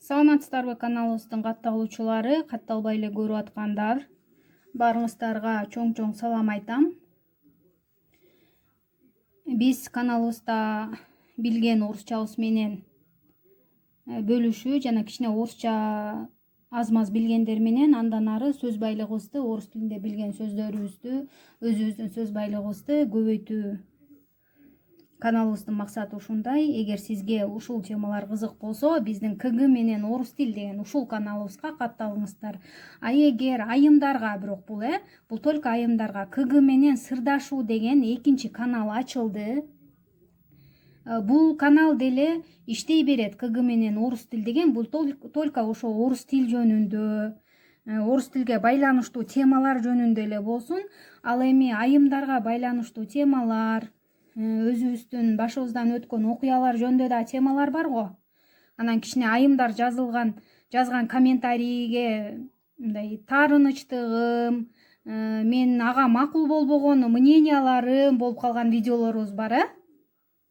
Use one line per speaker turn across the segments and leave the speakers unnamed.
Саламатсыздарбы каналыбыздын катталуучулары, катталбай эле көрүп аткандар. Баарыңыздарга чоң салам айтам. Биз каналыбызда билген орусчабыз менен бөлүшүү жана кичине орусча аз-маз билгендер менен андан ары сөз байлыгыбызды, орус тилинде билген сөздөрүбүздү, өзүбүздүн сөз байлыгыбызды көбөйтүү. Каналыбыздын максаты ушундай. Эгер сизге ушул темалар кызык болсо, биздин КГ менен орус тил деген ушул каналыбызга катталыңыздар. А эгер айымдарга, бирок бул только айымдарга, КГ менен сырдашуу деген экинчи канал ачылды. Бул канал деле иштей берет. КГ менен орус тил деген бул только ошо орус тил жөнүндө, орус тилге байланыштуу темалар жөнүндө эле болсун. Ал эми айымдарга байланыштуу темалар, өзүбүздүн башыбыздан өткөн окуялар жөнүндө да темалар бар го. Анан кичине айымдар жазган комментарийге мындай таарынычтыгым, мен ага макул болбогон мненияларым болуп калган видеолорубуз бар.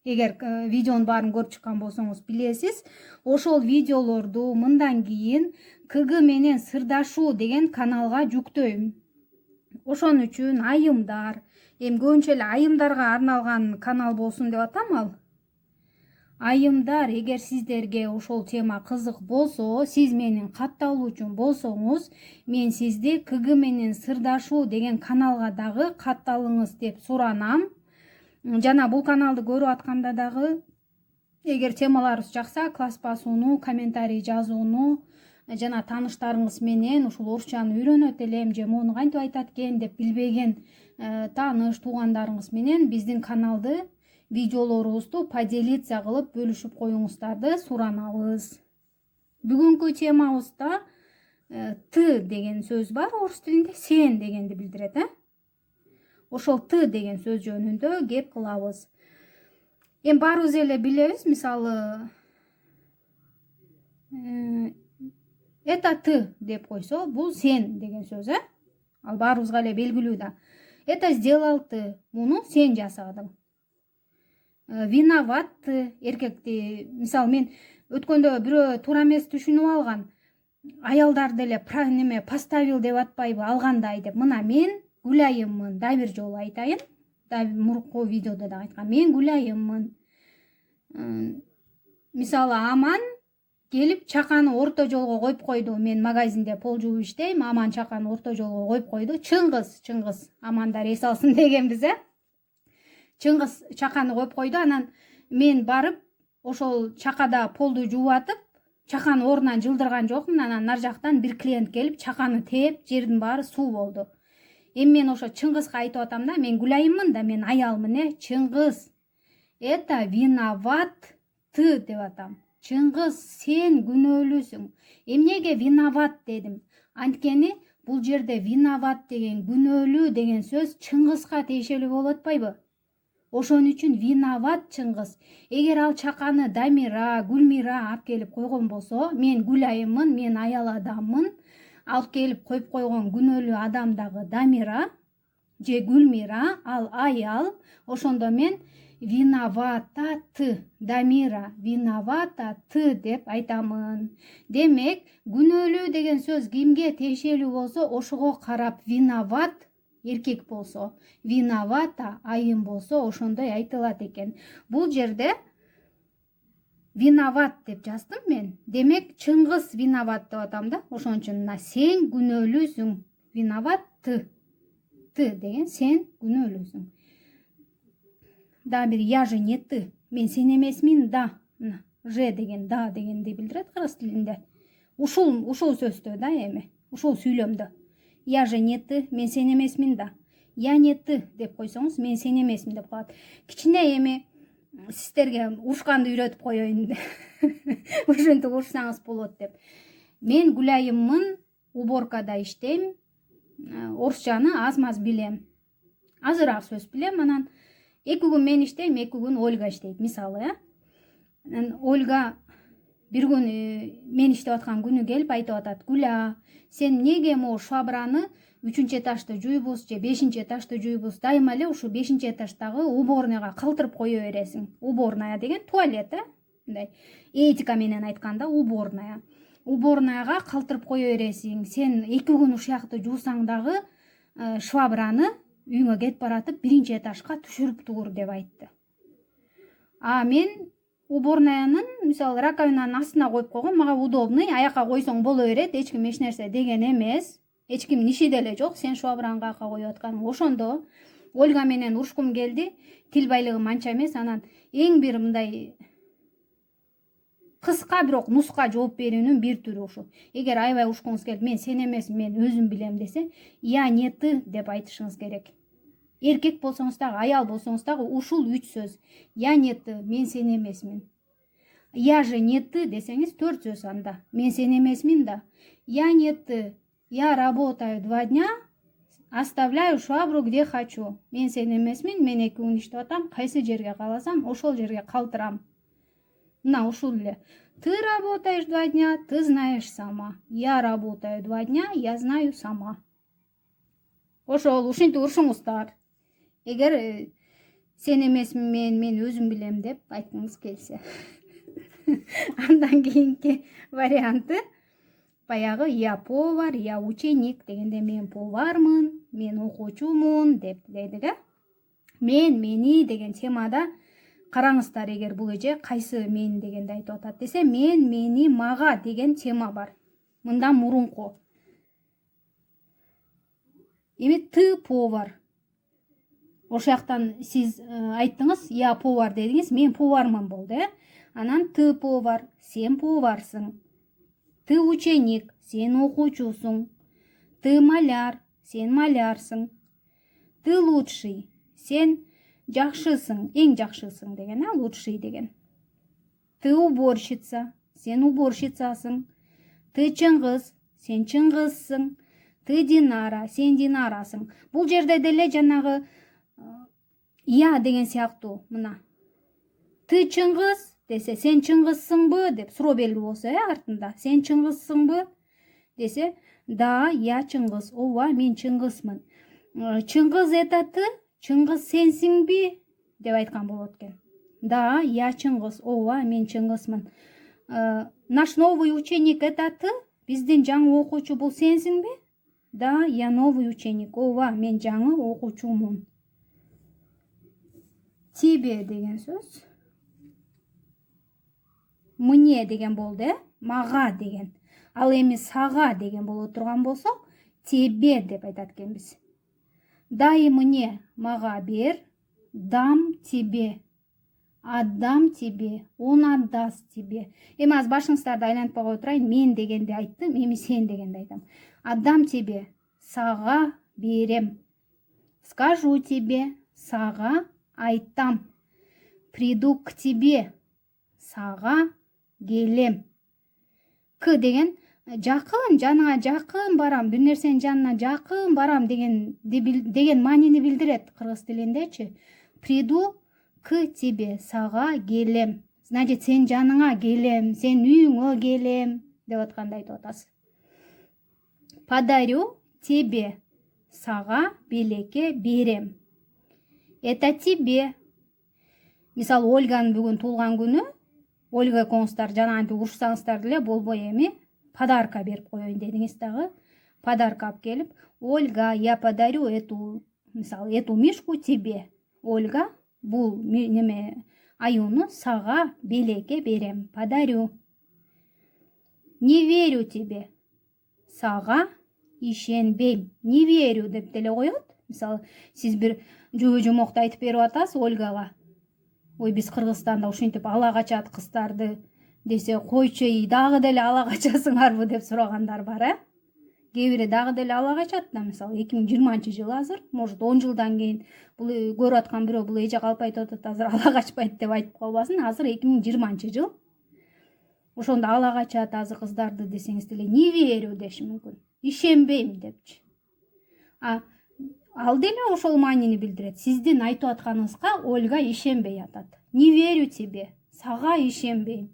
Эгер видеонун баарын көрүп чыккан болсоңуз билесиз. Ошол видеолорду мындан кийин КГ менен сырдашуу деген каналга жүктөйм. Ошон үчүн айымдар, эми көбүнчө эле айымдарга арналган канал болсун деп атам ал. Айымдар, эгер сиздерге ошол тема кызык болсо, сиз менин катталуучум болсоңуз, мен сизди КГ менен сырдашуу деген каналга дагы катталыңыз деп суранам. Жана бул каналды көрүп атканда дагы эгер темаларыбыз жакса, класс басууну, комментарий жазууну, жана тааныштарыңыз менен ушул орусчаны үйрөнөт элем же мону кантип айтат экен деп билбеген тааныш туугандарыңыз менен биздин каналды, видеолорубузду поделиться кылып бөлүшүп коюңуздарды суранабыз. Бүгүнкү темабызда ты деген сөз бар орус тилинде, сен дегенди билдирет. Ошол ты деген сөз жөнүндө кеп кылабыз. Эми баарыбыз эле билебиз, мисалы это ты деп койсо, бул сен деген сөз, Ал баарыбызга эле белгилүү да. Это сделал ты, муну сен жасадың. Виноват ты, эркекти, мисалы мен өткөндө бирөө туура эмес түшүнүп алган. Аялдар деле поставил деп атпайбы, алгандай деп. Мына мен Гүлайыммын, да бир жолу айтайын. Да мурунку видеодо да айткам. Мен Гүлайыммын. Мисалы Аман келип чаканы орто жолго коюп койду. Мен магазинде пол жууп иштейм. Аман чаканы орто жолго коюп койду. Чыңгыз, Амандар эс алсын дегенбиз, Чыңгыз чаканы коюп койду. Анан мен барып, ошол чакада полду жууп атып, чаканы ордунан жылдырган жокмун. Анан нар жактан бир клиент келип, чаканы тээп, жердин баары суу болду. Эми мен ошо Чыңгызга айтып атам да, мен Гүлайыммын да, мен аялмын, Чыңгыз. Это виноват ты деп атам. Чыңгыз, сен күнөөлүүсүң. Эмнеге виноват дедим? Анткени бул жерде виноват деген, күнөөлүү деген сөз Чыңгызга тиешелүү болуп атпайбы? Ошон үчүн виноват Чыңгыз. Эгер ал чаканы Дамира, Гүлмира алып келип койгон болсо, мен Гүлайыммын, мен аял адаммын. Алып келип коюп койгон күнөөлүү адам дагы Дамира же Гүлмира, ал аял. Ошондо мен виновата ты, Дамира, виновата ты деп айтамын. Демек, күнөөлүү деген сөз кимге тиешелүү болсо, ошого карап виноват эркек болсо, виновата айым болсо, ошондой айтылат экен. Бул жерде виноват деп жаздым мен. Демек, Чыңгыз виноват деп атам да. Ошон үчүн сен күнөөлүүсүң. Виноват ты. Ты деген сен күнөөлүүсүң. Да бир я же не ты. Мен сен эмесмин, да. Же деген, да дегенди билдирет кыргыз тилинде. Ушул сөздө да эми. Ушул сүйлөмдө. Я же не ты, мен сен эмесмин, да. Я не ты деп койсоңуз, мен сен эмесмин деп калат. Кичине эми сиздерге урушканды үйрөтүп коеюн. Ушинтип урушсаңыз болот деп. Мен Гүлайыммын, уборкада иштейм. Орусчаны аз-маз билем. Азыраак сөз билем. Анан 2 күн мен иштейм, 2 күн Ольга иштейт, мисалы, Ольга бир күн мен иштеп аткан күнү келип айтып атат: "Гүля, сен эмнеге могу швабраны 3-этажды жуйбуз же 5-этажды жуйбуз, дайыма эле ушу 5-этаждагы уборныйга калтырып кое бересиң?" Уборная деген туалет, мындай этика менен айтканда уборная. уборныйга калтырып кое бересиң. Сен 2 күн ушакты жуусаң дагы швабраны үйүңө кетип баратып биринчи этажга түшүрүп тур деп айтты. А мен уборныйнын мисалы раковинанын астына коюп койгом, мага удобный, аякка койсоң боло берет, эч ким эч нерсе деген эмес. Эч ким иши деле жок, сен швабраны каяка коюп атканың. Ошондо Ольга менен урушкум келди. Тил байлыгым анча эмес, анан эң бир мындай кыска бирок нуска жооп берүүнүн бир түрү ушул. Эгер аябай урушкуңуз келип, мен сен эмес, мен өзүм билем десе, я не ты деп айтышыңыз керек. Эркек болсоңуз дагы, аял болсоңуз дагы ушул 3 сөз. Я не ты, мен сен эмесмин. Я же не ты десеңиз 4 сөз анда. Мен сен эмесмин да. Я не ты. Я работаю 2 дня, оставляю швабру где хочу. Мен сен эмесмин, мен 2 күн иштеп атам, кайсы жерге кааласам, ошол жерге калтырам. Мына ушул эле. Ты работаешь 2 дня, ты знаешь сама. Я работаю 2 дня, я знаю сама. Ошол ушинтип урушуңуздар. Эгер сен эмесмин, мен өзүм билем деп айткыңыз келсе. Андан кийинки варианты баягы я повар, я ученик дегенде мен повармын, мен окуучумун деп дедиге. Мен, мени деген темада караңыздар, эгер бул эже кайсы мен дегенди айтып атат десе, мен, мени, мага деген тема бар. Мындан мурунку. Эми ты повар. Ошол жактан сиз айттыңыз, я повар дедиңиз, мен повармын болду, Анан ты повар, сен поварсың. Ты ученик, сен окуучусуң. Ты маляр, сен малярсың. Ты лучший, сен жакшысың, эң жакшысың деген, лучший деген. Ты уборщица, сен уборщицасың. Ты чыңгыз, сен чыңгызсың. Ты Динара, сен Динарасың. Бул жерде деле жанагы я деген сыяктуу мына. Ты чыңгыз десе, сен чыңгызсыңбы деп суроо белги болсо, артында. Сен чыңгызсыңбы десе, да, я чыңгыз. Ооба, мен чыңгызмын. Чыңгыз это ты? Чыңгыз сенсиңби деп айткан болот экен. Да, я чыңгыз. Ооба, мен чыңгызмын. Наш новый ученик это ты? Биздин жаңы окуучу бул сенсиңби? Да, я новый ученик. Ооба, мен жаңы окуучумун. Тебе деген сөз. Мне деген болду, мага деген. Ал эми сага деген боло турган болсо, тебе деп айтат экенбиз. Дай мне, мага бер, дам тебе. Отдам тебе, он отдаст тебе. Эми аз башыңыздарды айлантпай кое турайын, мен дегенди айттым, эми сен дегенди айтам. Отдам тебе, сага берем. Скажу тебе, сага айтам. Приду к тебе, сага келем. К деген жакын, жаныңа жакын барам, бир нерсенин жанына жакын барам деген маанини билдирет кыргыз тилиндечи. Приду к тебе, сага келем. Значит, сен жаныңа келем, сен үйүңө келем деп атканда айтып атасыз. Подарю тебе, сага белекке берем. Это тебе. Мисалы, Ольганын бүгүн туулган күнү. Ольга экөөңүздөр жанагынтип урушсаңыздар деле болбой, эми подарка берип коеюн дедиңиз дагы. Подарка алып келип, Ольга, я подарю эту, мисалы, эту мишку тебе. Ольга, бул неме аюуну сага белекке берем. Подарю. Не верю тебе. Сага ишенбейм. Не верю деп деле коет. Мисалы, сиз бир жумокту айтып берип атасыз Ольгага. Ой, биз Кыргызстанда ушинтип ала качат кыздарды десе, койчу, дагы деле ала качасыңарбы деп сурагандар бар, Кээ бири дагы деле ала качат да, мисалы 2020-жыл азыр, может 10 жылдан кийин бул көрүп аткан бирөө бул эже калп айтып атат, азыр ала качпайт деп айтып калбасын. Азыр 2020-жыл. Ошондо ала качат азыр кыздарды десеңиз деле не верю деши мүмкүн. Ишенбейм депчи. Ал деле ошол маанини билдирет. Сиздин айтып атканыңызга Ольга ишенбей атат. Не верю тебе. Сага ишенбейм.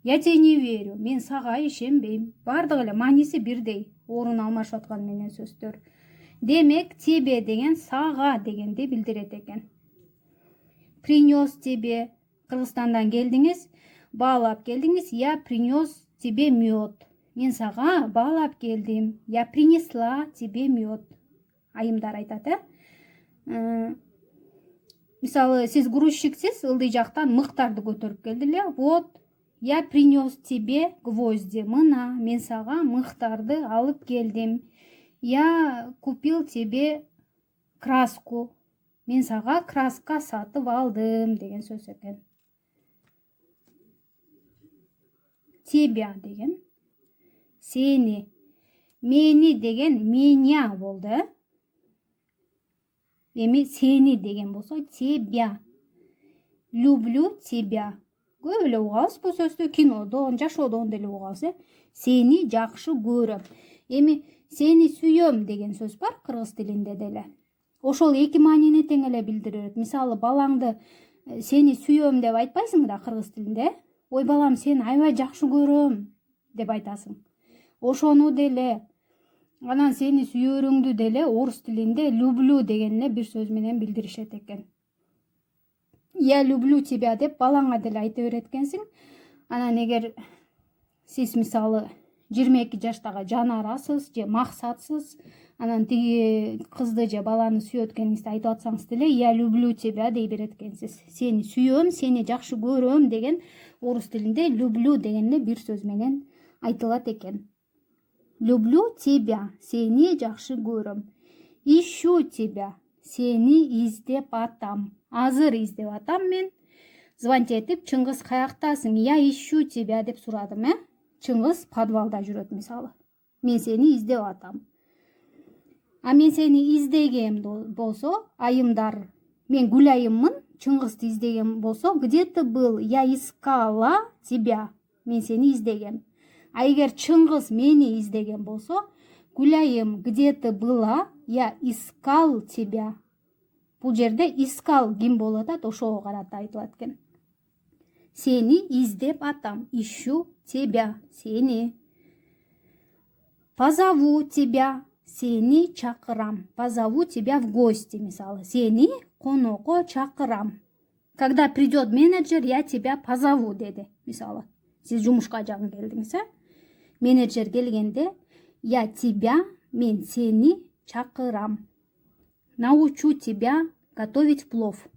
Я тебе не верю. Мен сага ишенбейм. Бардыгы эле мааниси бирдей. Орун алмашып аткан менен сөздөр. Демек, тебе деген сага дегенди билдирет экен. Принес тебе. Кыргызстандан келдиңиз, баалап келдиңиз. Я принес тебе мед. Мен сага бал алып келдим. Я принесла тебе мед. Айымдар айтат, Мисалы, сиз грузчиксиз, ылдый жактан мыктарды көтөрүп келди эле. Вот, я принес тебе гвозди. Мына, мен сага мыктарды алып келдим. Я купил тебе краску. Мен сага краска сатып алдым деген сөз экен. Тебя деген сени, мени деген меня болду, Эми сени деген болсо тебя. Люблю тебя. Көп эле угабыз бул сөздү, кинодон, жашоодон деле угабыз, Сени жакшы көрөм. Эми сени сүйөм деген сөз бар кыргыз тилинде деле. Ошол эки маанини тең эле билдирет. Мисалы, балаңды сени сүйөм деп айтпайсың да кыргыз тилинде. Ой балам, сени аябай жакшы көрөм деп айтасың. Ошону деле, анан сени сүйөрүңдү деле орус тилинде люблю деген эле бир сөз менен билдиришет экен. Я люблю тебя деп балаңа деле айта берет экенсиң. Анан эгер сиз мисалы 22 жаштагы жанарасыз же максатсыз, анан тиги кызды же баланы сүйөт экениңизди айтып атсаңыз деле, я люблю тебя дей берет экенсиз. Сени сүйөм, сени жакшы көрөм деген орус тилинде люблю деген эле бир сөз менен айтылат экен. Люблю тебя, сени жакшы көрөм. Ищу тебя, сени издеп атам. Азыр издеп атам мен. Звонить этип, Чыңгыз каяктасың? Я ищу тебя деп сурадым, Чыңгыз подвалда жүрөт мисалы. Мен сени издеп атам. А мен сени издеген болсо, айымдар, мен Гүлайыммын, Чыңгызды издеген болсо, где ты был? Я искала тебя. Мен сени издегем. А эгер Чыңгыз мени издеген болсо, Гүлайым, где ты была? Я искал тебя. Бул жерде искал ким болуп атат, ошого карата айтылат экен. Сени издеп атам. Ищу тебя, сени. Позову тебя, сени чакырам. Позову тебя в гости, мисалы. Сени конокко чакырам. Когда придет менеджер, я тебя позову деди, мисалы. Сиз жумушка жагын келдиңиз, Менеджер келгенде, я тебя, мен сени чакырам. Научу тебя готовить плов.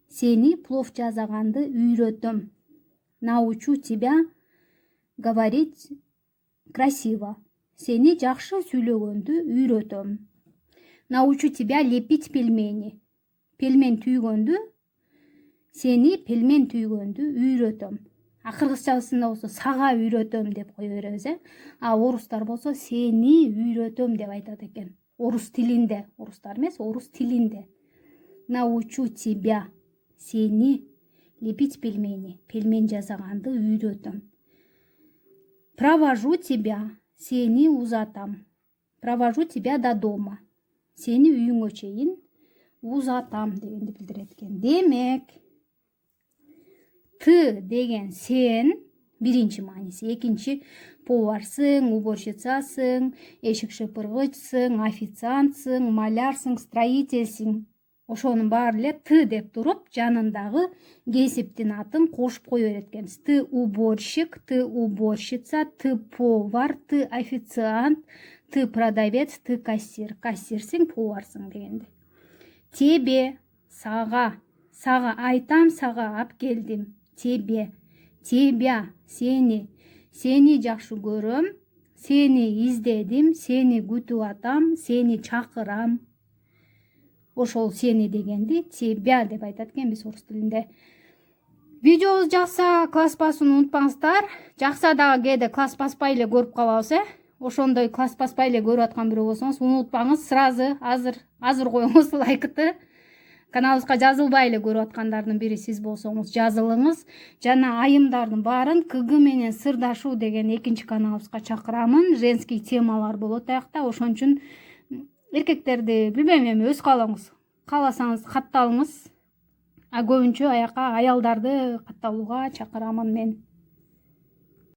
Сени плов жасаганды үйрөтөм. Научу тебя говорить красиво. Сени жакшы сүйлөгөндү үйрөтөм. Научу тебя лепить пельмени. Пельмен түйгөндү, сени пельмен түйгөндү үйрөтөм. А кыргызчасында болсо сага үйрөтөм деп кое беребиз, А орустар болсо сени үйрөтөм деп айтат экен. Орус тилинде, орустар эмес, орус тилинде. Научу тебя, сени лепить пельмени. Пельмен жасаганды үйрөтөм. Провожу тебя, сени узатам. Провожу тебя до дома. Сени үйүңө чейин узатам дегенди билдирет экен. Демек, ты деген сен биринчи мааниси, экинчи поварсың, уборщицасың, эшик шыпыргычсың, официантсың, малярсың, строительсың. Ошонун баары эле ты деп туруп, жанындагы кесиптин атын кошуп кое берет экенсиз. Ты уборщик, ты уборщица, ты повар, ты официант, ты продавец, ты кассир. Кассирсиң, поварсың дегенди. Тебе, сага, сага айтам, сага алып келдим. Тебе, тебя, сени, сени жакшы көрөм, сени издедим, сени күтүп атам, сени чакырам. Ошол сени дегенди тебя деп айтат экенбиз орус тилинде. Видеобуз жакса класс басууну унутпаңыздар. Жакса дагы кээде класс баспай эле көрүп калабыз, Ошондой класс баспай эле көрүп аткан бирөө болсоңуз, унутпаңыз, сразу азыр коюңуз лайкты. Каналыбызга жазылбай эле көрүп аткандардын бири сиз болсоңуз жазылыңыз. Жана айымдардын баарын КГ менен сырдашуу деген экинчи каналыбызга чакырамын. Женский темалар болот аякта. Ошон үчүн эркектерди билбейм, эми өз каалооңуз. Кааласаңыз катталыңыз. А көбүнчө аяка аялдарды катталууга чакырамын мен.